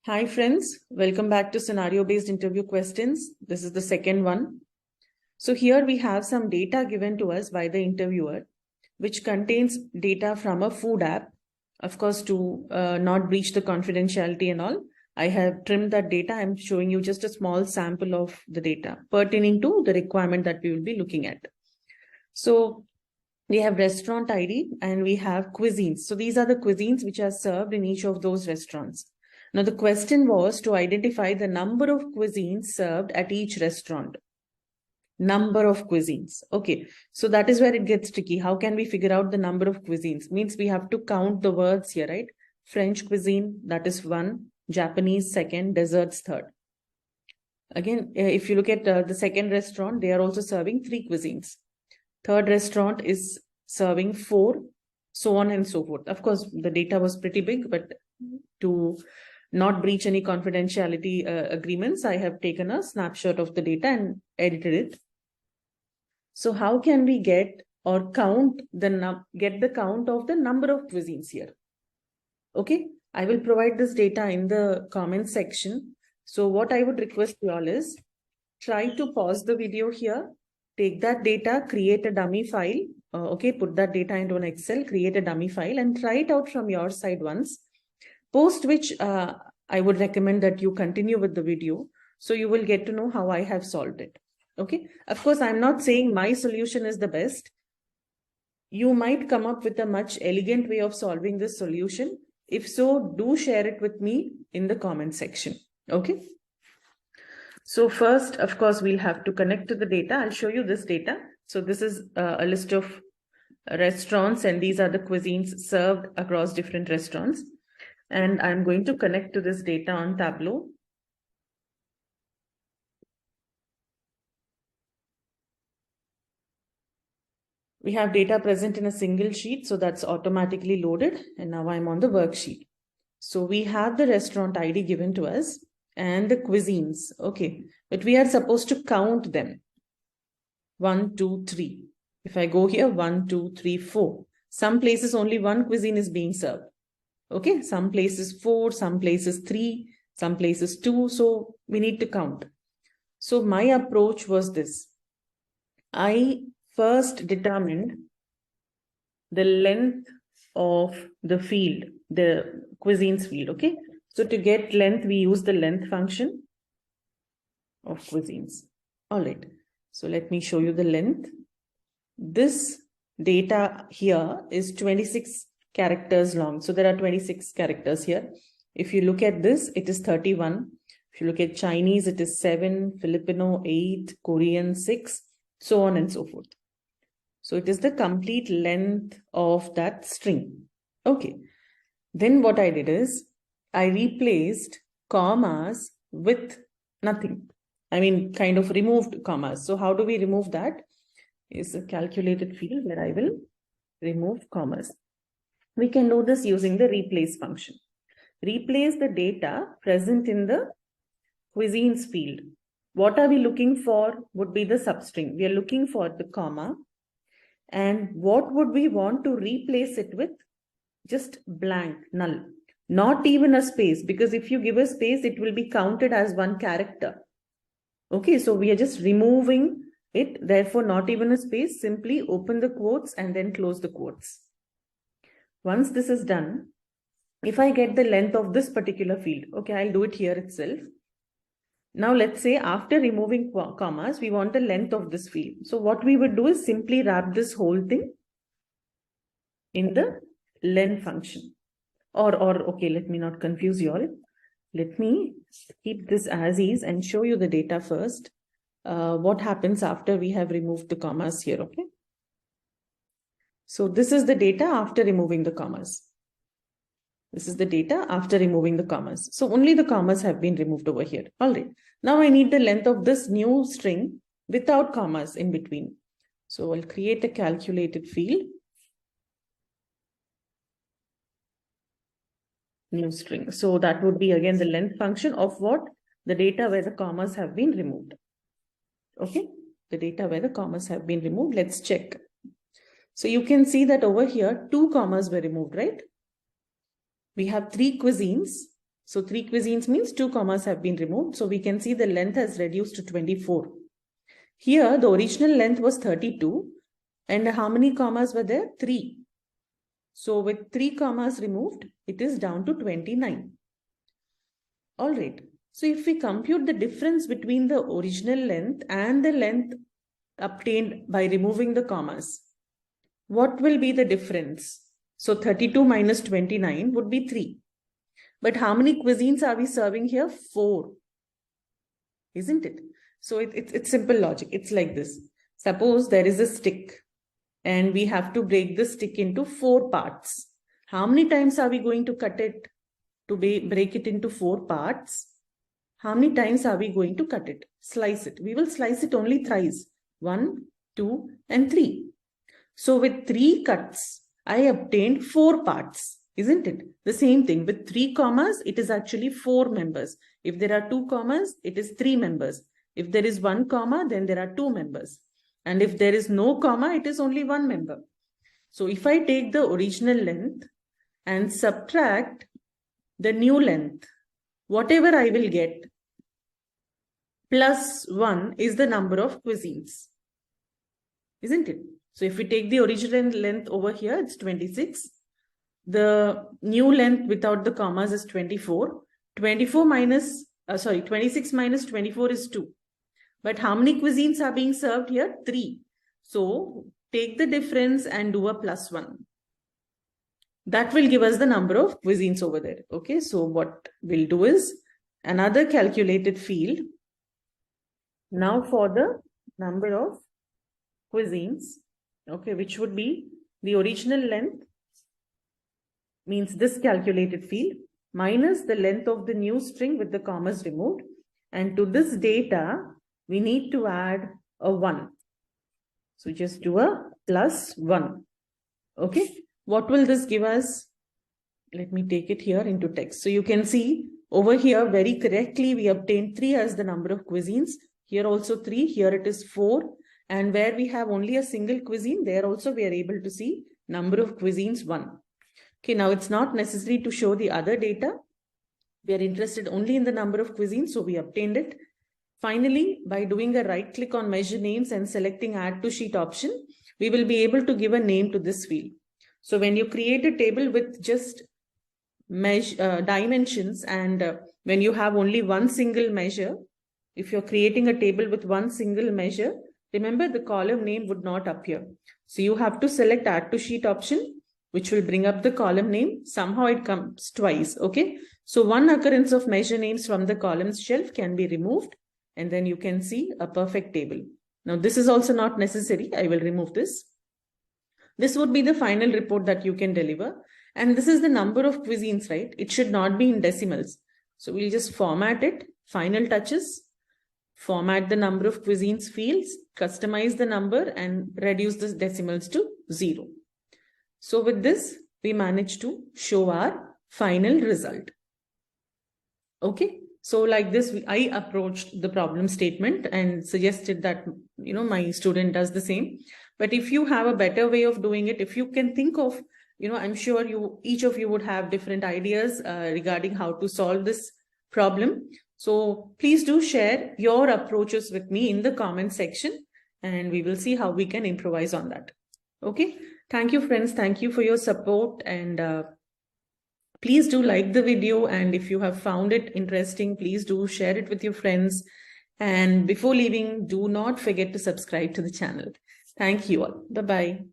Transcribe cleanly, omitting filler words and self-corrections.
Hi friends, welcome back to scenario-based interview questions. This is the second one. So here we have some data given to us by the interviewer, which contains data from a food app. Of course, to not breach the confidentiality and all, I have trimmed that data. I'm showing you just a small sample of the data pertaining to the requirement that we will be looking at. So we have restaurant ID and we have cuisines. So these are the cuisines which are served in each of those restaurants. Now, the question was to identify the number of cuisines served at each restaurant. Number of cuisines. Okay, so that is where it gets tricky. How can we figure out the number of cuisines? Means we have to count the words here, right? French cuisine, that is one. Japanese, second. Desserts, third. Again, if you look at the second restaurant, they are also serving 3 cuisines. Third restaurant is serving 4, so on and so forth. Of course, the data was pretty big, but to not breach any confidentiality agreements, I have taken a snapshot of the data and edited it. So how can we get or count get the count of the number of cuisines here? Okay, I will provide this data in the comment section. So what I would request you all is try to pause the video here, take that data, create a dummy file. Okay, put that data into an Excel, create a dummy file and try it out from your side once. Post which I would recommend that you continue with the video so you will get to know how I have solved it. Okay, of course, I'm not saying my solution is the best. You might come up with a much elegant way of solving this solution. If so, do share it with me in the comment section. Okay. So first, of course, we'll have to connect to the data. I'll show you this data. So this is a list of restaurants and these are the cuisines served across different restaurants. And I'm going to connect to this data on Tableau. We have data present in a single sheet, so that's automatically loaded. And now I'm on the worksheet. So we have the restaurant ID given to us and the cuisines. Okay, but we are supposed to count them. 1, 2, 3. If I go here, 1, 2, 3, 4. Some places only one cuisine is being served. Okay, some places 4, some places 3, some places 2. So we need to count. So my approach was this. I first determined the length of the field, the cuisines field. Okay, so to get length, we use the length function of cuisines. All right, so let me show you the length. This data here is 26 characters long. So there are 26 characters here. If you look at this, it is 31. If you look at Chinese, it is 7, Filipino 8, Korean 6, so on and so forth. So it is the complete length of that string. Okay. Then what I did is I replaced commas with nothing. I mean, kind of removed commas. So how do we remove that? Is a calculated field where I will remove commas. We can do this using the replace function. Replace the data present in the cuisines field. What are we looking for would be the substring. We are looking for the comma. And what would we want to replace it with? Just blank, null. Not even a space, because if you give a space, it will be counted as one character. Okay, so we are just removing it, therefore not even a space, simply open the quotes and then close the quotes. Once this is done, if I get the length of this particular field, okay, I'll do it here itself. Now let's say after removing commas, we want the length of this field. So what we would do is simply wrap this whole thing in the len function. Or okay, let me not confuse you all. Let me keep this as is and show you the data first. What happens after we have removed the commas here, okay? So this is the data after removing the commas. This is the data after removing the commas. So only the commas have been removed over here. All right. Now I need the length of this new string without commas in between. So I'll create a calculated field. New string. So that would be again the length function of what? The data where the commas have been removed. Okay. The data where the commas have been removed. Let's check. So you can see that over here, 2 commas were removed, right? We have 3 cuisines. So 3 cuisines means 2 commas have been removed. So we can see the length has reduced to 24. Here, the original length was 32. And how many commas were there? 3. So with 3 commas removed, it is down to 29. All right. So if we compute the difference between the original length and the length obtained by removing the commas, what will be the difference? So 32 minus 29 would be 3. But how many cuisines are we serving here? 4. Isn't it? So it's simple logic. It's like this. Suppose there is a stick and we have to break the stick into 4 parts. How many times are we going to cut it to break it into 4 parts? How many times are we going to cut it? Slice it. We will slice it only thrice. 1, 2, and 3. So with 3 cuts, I obtained 4 parts. Isn't it? The same thing. With 3 commas, it is actually 4 members. If there are 2 commas, it is 3 members. If there is 1 comma, then there are 2 members. And if there is no comma, it is only 1 member. So if I take the original length and subtract the new length, whatever I will get, plus 1 is the number of cuisines. Isn't it? So if we take the original length over here, it's 26. The new length without the commas is 24. 26 minus 24 is 2. But how many cuisines are being served here? 3. So take the difference and do a plus 1. That will give us the number of cuisines over there. Okay, so what we'll do is another calculated field. Now for the number of cuisines, okay, which would be the original length, means this calculated field, minus the length of the new string with the commas removed. And to this data, we need to add a 1. So just do a plus 1. Okay. What will this give us? Let me take it here into text. So you can see over here very correctly, we obtained 3 as the number of cuisines. Here also 3. Here it is 4. And where we have only a single cuisine, there also we are able to see number of cuisines 1. Okay, now it's not necessary to show the other data. We are interested only in the number of cuisines, so we obtained it. Finally, by doing a right click on measure names and selecting add to sheet option, we will be able to give a name to this field. So when you create a table with just dimensions and when you have only one single measure, if you're creating a table with one single measure, remember the column name would not appear. So you have to select add to sheet option, which will bring up the column name. Somehow it comes twice. Okay. So one occurrence of measure names from the columns shelf can be removed. And then you can see a perfect table. Now this is also not necessary. I will remove this. This would be the final report that you can deliver. And this is the number of cuisines, right? It should not be in decimals. So we'll just format it. Final touches. Format the number of cuisines fields. Customize the number and reduce the decimals to 0. So with this, we managed to show our final result. Okay. So like this, I approached the problem statement and suggested that, my student does the same. But if you have a better way of doing it, if you can think of, I'm sure each of you would have different ideas regarding how to solve this problem. So please do share your approaches with me in the comment section and we will see how we can improvise on that. Okay. Thank you, friends. Thank you for your support and please do like the video, and if you have found it interesting, please do share it with your friends. And before leaving, do not forget to subscribe to the channel. Thank you all. Bye-bye.